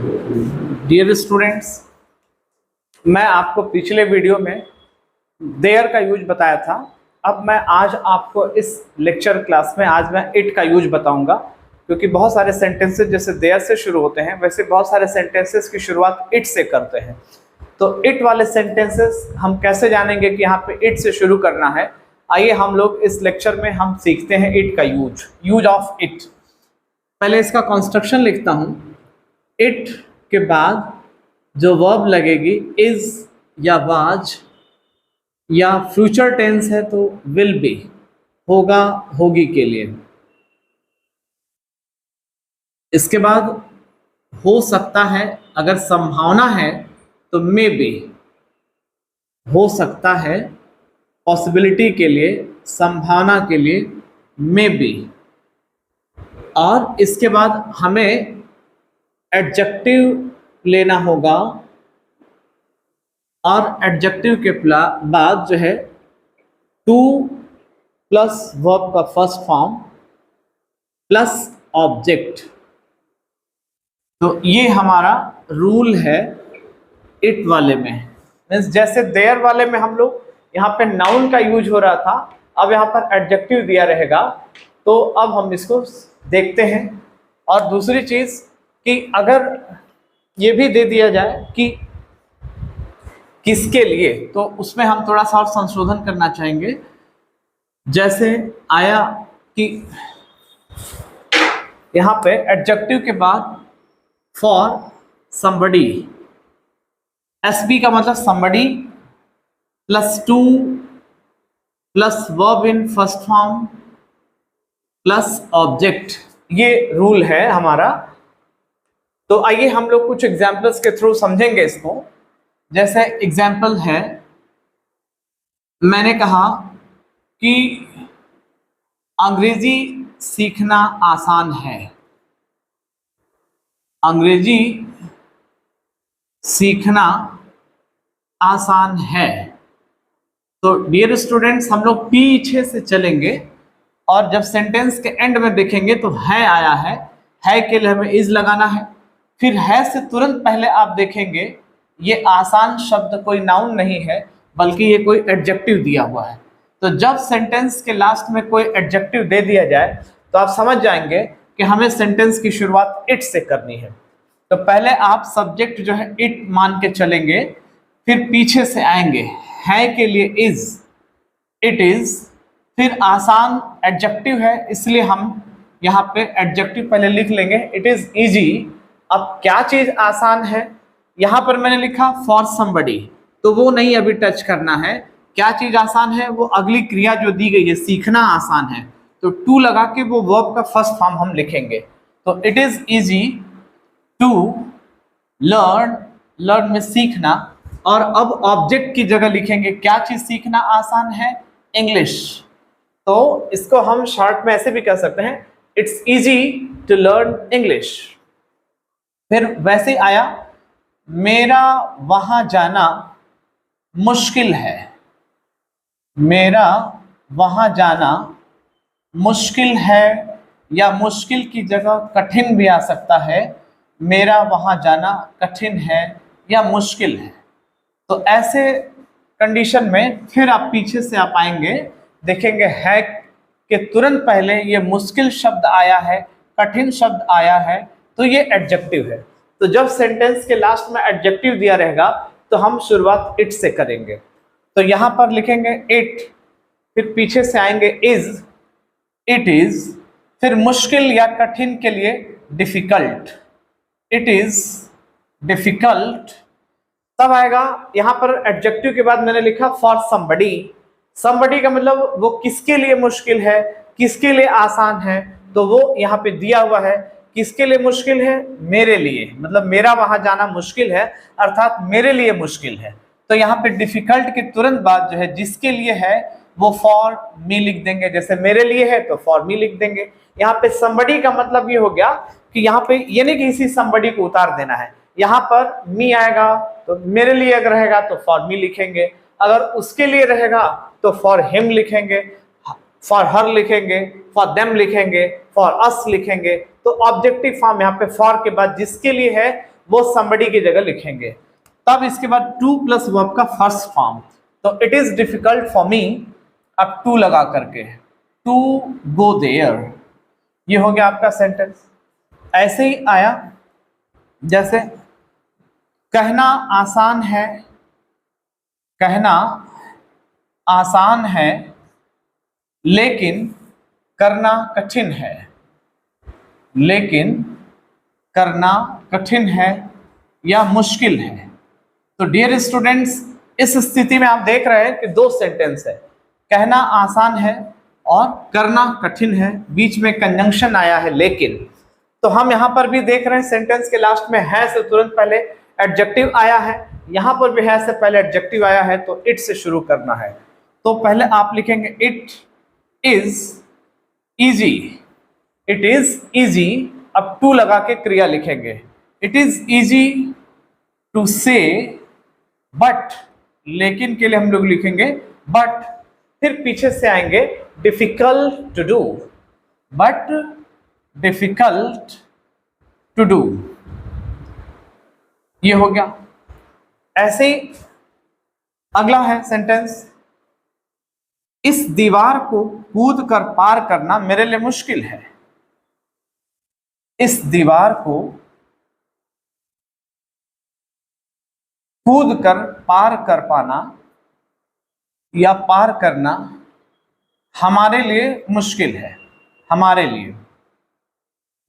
Dear students, मैं आपको पिछले वीडियो में देयर का यूज बताया था। अब मैं आज आपको इस लेक्चर क्लास में आज मैं इट का यूज बताऊंगा, क्योंकि बहुत सारे सेंटेंसेस जैसे देयर से शुरू होते हैं वैसे बहुत सारे सेंटेंसेस की शुरुआत इट से करते हैं। तो इट वाले सेंटेंसेस हम कैसे जानेंगे कि यहाँ पे इट से शुरू करना है? आइए हम लोग इस लेक्चर में हम सीखते हैं इट का यूज ऑफ इट। पहले इसका कंस्ट्रक्शन लिखता हूँ। इट के बाद जो वर्ब लगेगी इज या वाज या फ्यूचर टेंस है तो विल बी, होगा होगी के लिए। इसके बाद हो सकता है, अगर संभावना है तो मे बी, हो सकता है पॉसिबिलिटी के लिए, संभावना के लिए मे बी। और इसके बाद हमें एडजेक्टिव लेना होगा और एडजेक्टिव के बाद जो है टू प्लस वर्ब का फर्स्ट फॉर्म प्लस ऑब्जेक्ट। तो ये हमारा रूल है इट वाले में। मीन्स जैसे देयर वाले में हम लोग यहाँ पे नाउन का यूज हो रहा था, अब यहाँ पर एडजेक्टिव दिया रहेगा। तो अब हम इसको देखते हैं। और दूसरी चीज कि अगर ये भी दे दिया जाए कि किसके लिए, तो उसमें हम थोड़ा सा और संशोधन करना चाहेंगे। जैसे आया कि यहाँ पे एडजेक्टिव के बाद फॉर समबडी, एसबी का मतलब somebody plus two plus verb in first form plus object, ये रूल है हमारा। तो आइए हम लोग कुछ एग्जाम्पल्स के थ्रू समझेंगे इसको। जैसे एग्जाम्पल है, मैंने कहा कि अंग्रेजी सीखना आसान है। अंग्रेजी सीखना आसान है। तो डियर स्टूडेंट्स, हम लोग पीछे से चलेंगे और जब सेंटेंस के एंड में देखेंगे तो है आया है के लिए हमें इज लगाना है। फिर है से तुरंत पहले आप देखेंगे ये आसान शब्द कोई नाउन नहीं है, बल्कि ये कोई एडजेक्टिव दिया हुआ है। तो जब सेंटेंस के लास्ट में कोई एडजेक्टिव दे दिया जाए तो आप समझ जाएंगे कि हमें सेंटेंस की शुरुआत इट से करनी है। तो पहले आप सब्जेक्ट जो है इट मान के चलेंगे, फिर पीछे से आएंगे है के लिए इज, इट इज। फिर आसान एडजेक्टिव है इसलिए हम यहाँ पे एडजेक्टिव पहले लिख लेंगे, इट इज इजी। अब क्या चीज आसान है? यहां पर मैंने लिखा फॉर समबडी, तो वो नहीं अभी टच करना है। क्या चीज आसान है? वो अगली क्रिया जो दी गई है, सीखना आसान है। तो टू लगा के वो वर्ब का फर्स्ट फॉर्म हम लिखेंगे। तो it is easy to learn, learn में सीखना। और अब ऑब्जेक्ट की जगह लिखेंगे क्या चीज सीखना आसान है? इंग्लिश। तो इसको हम शॉर्ट में ऐसे भी कह सकते हैं, it's easy to learn English. फिर वैसे आया, मेरा वहां जाना मुश्किल है। मेरा वहां जाना मुश्किल है, या मुश्किल की जगह कठिन भी आ सकता है। मेरा वहां जाना कठिन है या मुश्किल है। तो ऐसे कंडीशन में फिर आप पीछे से आप आएंगे, देखेंगे है के तुरंत पहले ये मुश्किल शब्द आया है, कठिन शब्द आया है, तो ये एडजेक्टिव है। तो जब सेंटेंस के लास्ट में एडजेक्टिव दिया रहेगा तो हम शुरुआत इट से करेंगे। तो यहां पर लिखेंगे इट, फिर पीछे से आएंगे इज, इट इज। फिर मुश्किल या कठिन के लिए डिफिकल्ट, इट इज डिफिकल्ट। तब आएगा यहां पर एडजेक्टिव के बाद मैंने लिखा फॉर समबडी। समबडी का मतलब वो किसके लिए मुश्किल है, किसके लिए आसान है, तो वो यहाँ पे दिया हुआ है। किसके लिए मुश्किल है? मेरे लिए, मतलब मेरा वहां जाना मुश्किल है, अर्थात मेरे लिए मुश्किल है। तो यहाँ पे डिफिकल्ट के तुरंत बाद जो है जिसके लिए है वो फॉर मी लिख देंगे। जैसे मेरे लिए है तो फॉर मी लिख देंगे। यहाँ पे समबडी का मतलब ये हो गया कि यहाँ पे ये नहीं कि इसी समबडी को उतार देना है। यहाँ पर मी आएगा तो मेरे लिए अगर रहेगा तो फॉर मी लिखेंगे, अगर उसके लिए रहेगा तो फॉर हिम लिखेंगे, फॉर हर लिखेंगे, फॉर देम लिखेंगे, फॉर अस लिखेंगे। तो ऑब्जेक्टिव फॉर्म यहाँ पे फॉर के बाद जिसके लिए है वो somebody की जगह लिखेंगे। तब इसके बाद टू प्लस वर्ब का फर्स्ट फॉर्म, तो it is difficult for me, अब टू लगा करके टू गो देयर, ये हो गया आपका सेंटेंस। ऐसे ही आया जैसे कहना आसान है, कहना आसान है लेकिन करना कठिन है, लेकिन करना कठिन है या मुश्किल है। तो डियर स्टूडेंट्स, इस स्थिति में आप देख रहे हैं कि दो सेंटेंस है, कहना आसान है और करना कठिन है, बीच में कंजंक्शन आया है लेकिन। तो हम यहां पर भी देख रहे हैं सेंटेंस के लास्ट में है से तुरंत पहले एडजेक्टिव आया है, यहां पर भी है से पहले एडजेक्टिव आया है, तो इट से शुरू करना है। तो पहले आप लिखेंगे it is easy, it is easy, अब टू लगा के क्रिया लिखेंगे। इट इज इजी टू से बट, लेकिन के लिए हम लोग लिखेंगे बट, फिर पीछे से आएंगे difficult to do, but difficult to do, ये हो गया। ऐसे ही अगला है सेंटेंस, इस दीवार को कूद कर पार करना मेरे लिए मुश्किल है, इस दीवार को कूद कर पार कर पाना या पार करना हमारे लिए मुश्किल है, हमारे लिए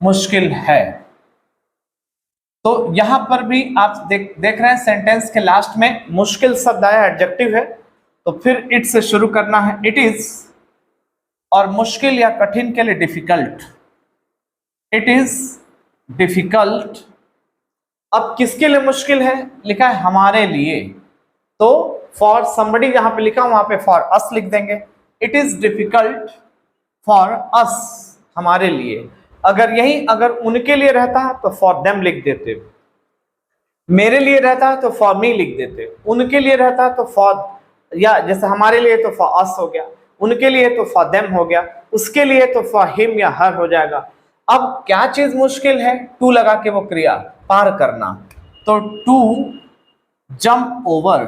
मुश्किल है। तो यहां पर भी आप देख रहे हैं सेंटेंस के लास्ट में मुश्किल शब्द आया, एडजेक्टिव है, तो फिर इट से शुरू करना है, इट इज, और मुश्किल या कठिन के लिए डिफिकल्ट, इट इज डिफिकल्ट। अब किसके लिए मुश्किल है, लिखा है हमारे लिए, तो फॉर समबडी जहां पे लिखा वहां पे फॉर अस लिख देंगे, इट इज डिफिकल्ट फॉर अस, हमारे लिए। अगर उनके लिए रहता तो फॉर देम लिख देते, मेरे लिए रहता तो फॉर मी लिख देते, उनके लिए रहता तो फॉर, या जैसे हमारे लिए तो फॉर अस हो गया, उनके लिए तो फॉर देम हो गया, उसके लिए तो फॉर हिम या हर हो जाएगा। अब क्या चीज मुश्किल है, टू लगा के वो क्रिया पार करना, तो टू जंप ओवर,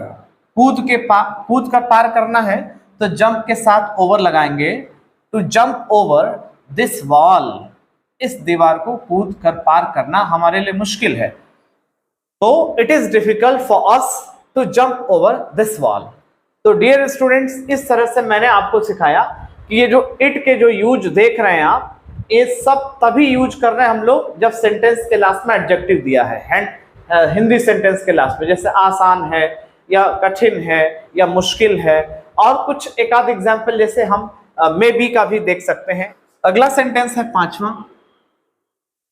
कूद कर पार करना है, तो जंप के साथ ओवर लगाएंगे, to jump over this wall, इस दीवार को कूद कर पार करना हमारे लिए मुश्किल है। तो it is difficult for us to jump over this wall. तो डियर स्टूडेंट्स, इस तरह से मैंने आपको सिखाया कि ये जो इट के जो यूज देख रहे हैं आप, ये सब तभी यूज कर रहे हैं हम लोग जब सेंटेंस के लास्ट में एडजेक्टिव दिया है, हिंदी सेंटेंस के लास्ट में, जैसे आसान है या कठिन है या मुश्किल है, और कुछ एक आध एग्जाम्पल जैसे हम मे बी का भी देख सकते हैं। अगला सेंटेंस है पांचवा,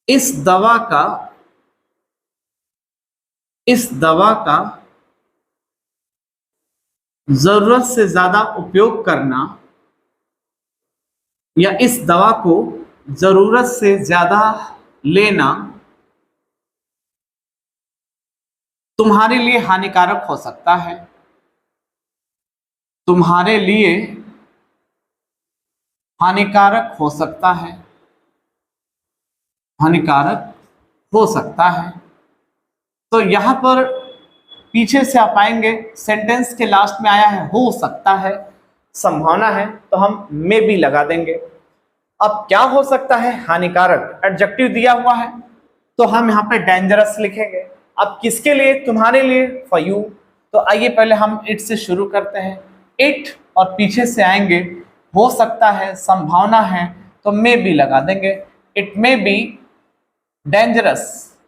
इस दवा का जरूरत से ज्यादा उपयोग करना, या इस दवा को जरूरत से ज्यादा लेना तुम्हारे लिए हानिकारक हो सकता है, तुम्हारे लिए हानिकारक हो सकता है, हानिकारक हो सकता है। तो यहां पर पीछे से आप आएंगे, सेंटेंस के लास्ट में आया है हो सकता है, संभावना है, तो हम में भी लगा देंगे। अब क्या हो सकता है, हानिकारक, एडजेक्टिव दिया हुआ है, तो हम यहाँ पे डेंजरस लिखेंगे। अब किसके लिए, तुम्हारे लिए, फॉर यू। तो आइए पहले हम इट से शुरू करते हैं, इट, और पीछे से आएंगे हो सकता है, संभावना है, तो मे भी लगा देंगे। इट मे बी डेंजरस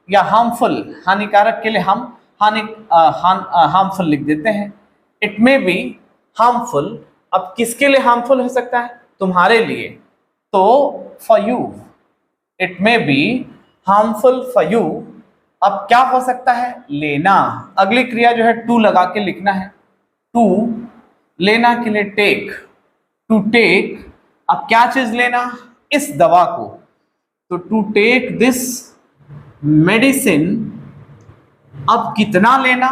या हार्मफुल, हानिकारक के लिए हम हार्मफुल लिख देते हैं, इट मे बी हार्मफुल। अब किसके लिए हार्मफुल हो सकता है, तुम्हारे लिए, तो for you, it may be harmful for you. अब क्या हो सकता है, लेना, अगली क्रिया जो है टू लगा के लिखना है, टू, लेना के लिए टेक, टू टेक। अब क्या चीज लेना, इस दवा को, तो टू टेक दिस मेडिसिन। अब कितना लेना,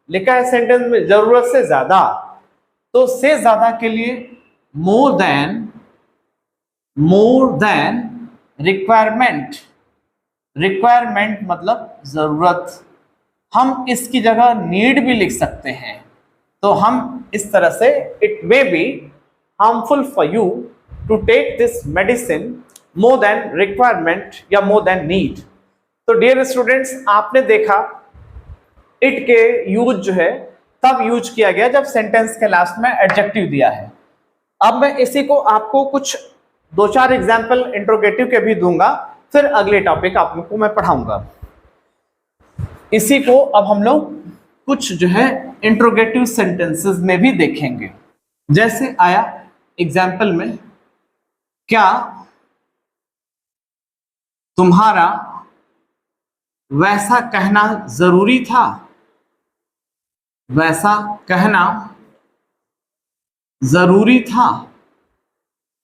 लिखा है सेंटेंस में जरूरत से ज्यादा, तो से ज्यादा के लिए मोर देन रिक्वायरमेंट, रिक्वायरमेंट मतलब जरूरत, हम इसकी जगह नीड भी लिख सकते हैं। तो हम इस तरह से it may be harmful for you to take this medicine more than requirement या मोर देन नीड। तो डियर स्टूडेंट्स, आपने देखा इट के यूज जो है तब यूज किया गया जब सेंटेंस के लास्ट में एडजेक्टिव दिया है। अब मैं इसी को आपको कुछ 2-4 एग्जाम्पल इंट्रोगेटिव के भी दूंगा, फिर अगले टॉपिक आप लोग को मैं पढ़ाऊंगा। इसी को अब हम लोग कुछ जो है इंट्रोगेटिव सेंटेंसेस में भी देखेंगे। जैसे आया एग्जाम्पल में, क्या तुम्हारा वैसा कहना जरूरी था? वैसा कहना जरूरी था।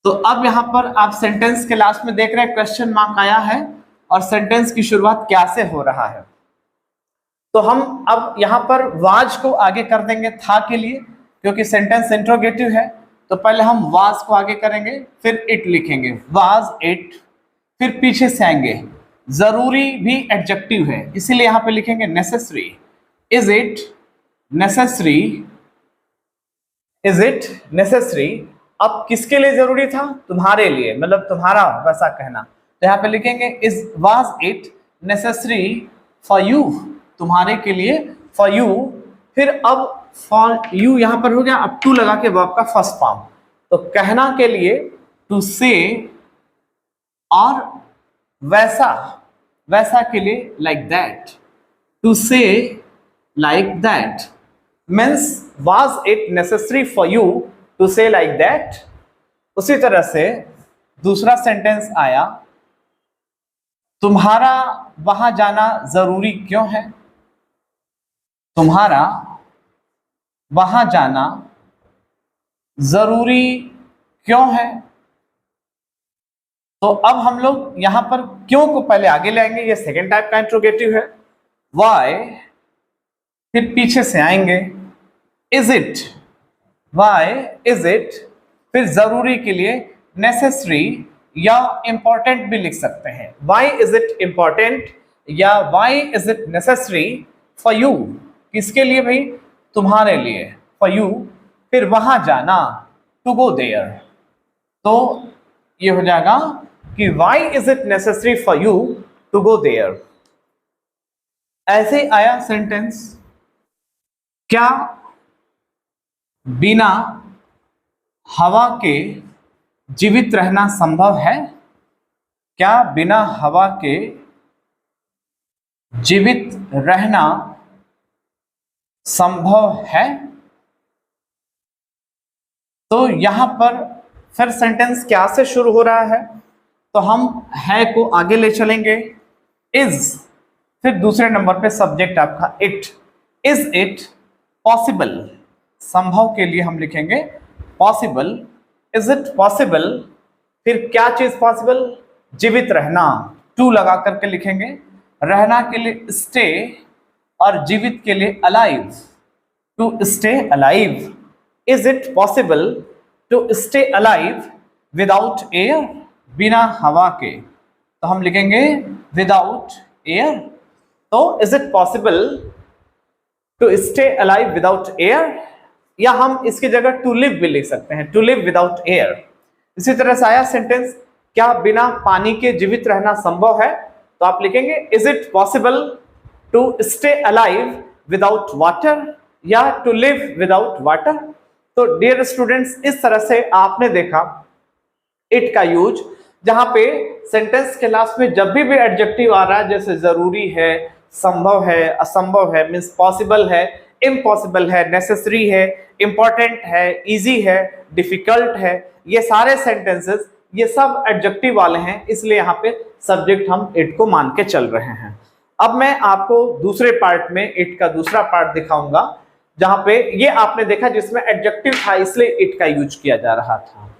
तो अब यहां पर आप सेंटेंस के लास्ट में देख रहे हैं क्वेश्चन मार्क आया है और सेंटेंस की शुरुआत क्या से हो रहा है। तो हम अब यहां पर वाज को आगे कर देंगे था के लिए, क्योंकि सेंटेंस इंट्रोगेटिव है। तो पहले हम वाज को आगे करेंगे, फिर इट लिखेंगे, वाज इट, फिर पीछे से आएंगे। जरूरी भी एडजेक्टिव है, इसीलिए यहां पे लिखेंगे necessary. Is it necessary? Is it necessary? अब किसके लिए जरूरी था? तुम्हारे लिए, मतलब तुम्हारा वैसा कहना। तो यहाँ पे लिखेंगे is was it necessary for you? तुम्हारे के लिए, फॉर यू। फिर अब फॉर यू यहां पर हो गया, अब टू लगा के वर्ब का फर्स्ट फॉर्म। तो कहना के लिए टू से, और वैसा, वैसा के लिए like that. To say like that means was it necessary for you to say like that. उसी तरह से दूसरा सेंटेंस आया, तुम्हारा वहां जाना जरूरी क्यों है? तुम्हारा वहां जाना जरूरी क्यों है? तो अब हम लोग यहां पर क्यों को पहले आगे लाएंगे, ये सेकेंड टाइप का इंट्रोगेटिव है। वाई, फिर पीछे से आएंगे is it, why is it, फिर जरूरी के लिए नेसेसरी या इंपॉर्टेंट भी लिख सकते हैं। वाई इज इट इंपॉर्टेंट या why is it necessary for you? किसके लिए भाई? तुम्हारे लिए, फॉर यू। फिर वहां जाना, टू गो देयर। तो ये हो जाएगा कि why is it necessary for you to go there. ऐसे आया सेंटेंस, क्या बिना हवा के जीवित रहना संभव है? क्या बिना हवा के जीवित रहना संभव है? तो यहां पर फिर सेंटेंस क्या से शुरू हो रहा है? तो हम है को आगे ले चलेंगे, इज, फिर दूसरे नंबर पे सब्जेक्ट आपका इट। Is it possible? संभव के लिए हम लिखेंगे पॉसिबल। Is it possible? फिर क्या चीज पॉसिबल? जीवित रहना, टू लगा करके लिखेंगे। रहना के लिए स्टे और जीवित के लिए alive, to stay alive. Is it possible to stay alive without air? बिना हवा के, तो हम लिखेंगे विदाउट एयर। तो is it possible to stay alive without air, या हम इसकी जगह टू लिव भी लिख सकते हैं, टू लिव विदाउट एयर। इसी तरह से आया सेंटेंस, क्या बिना पानी के जीवित रहना संभव है? तो आप लिखेंगे is it possible to stay alive without water या टू लिव विदाउट वाटर। तो डियर स्टूडेंट्स, इस तरह से आपने देखा इट का यूज, जहां पे सेंटेंस के लास्ट में जब भी एडजेक्टिव आ रहा है, जैसे जरूरी है, संभव है, असंभव है, मीन्स पॉसिबल है, इम्पॉसिबल है, नेसेसरी है, इंपॉर्टेंट है, इजी है, डिफिकल्ट है, ये सारे सेंटेंसेस ये सब एडजेक्टिव वाले हैं, इसलिए यहाँ पे सब्जेक्ट हम इट को मान के चल रहे हैं। अब मैं आपको दूसरे पार्ट में इट का दूसरा पार्ट दिखाऊंगा, जहां पे ये आपने देखा जिसमें एडजेक्टिव था इसलिए इट का यूज किया जा रहा था।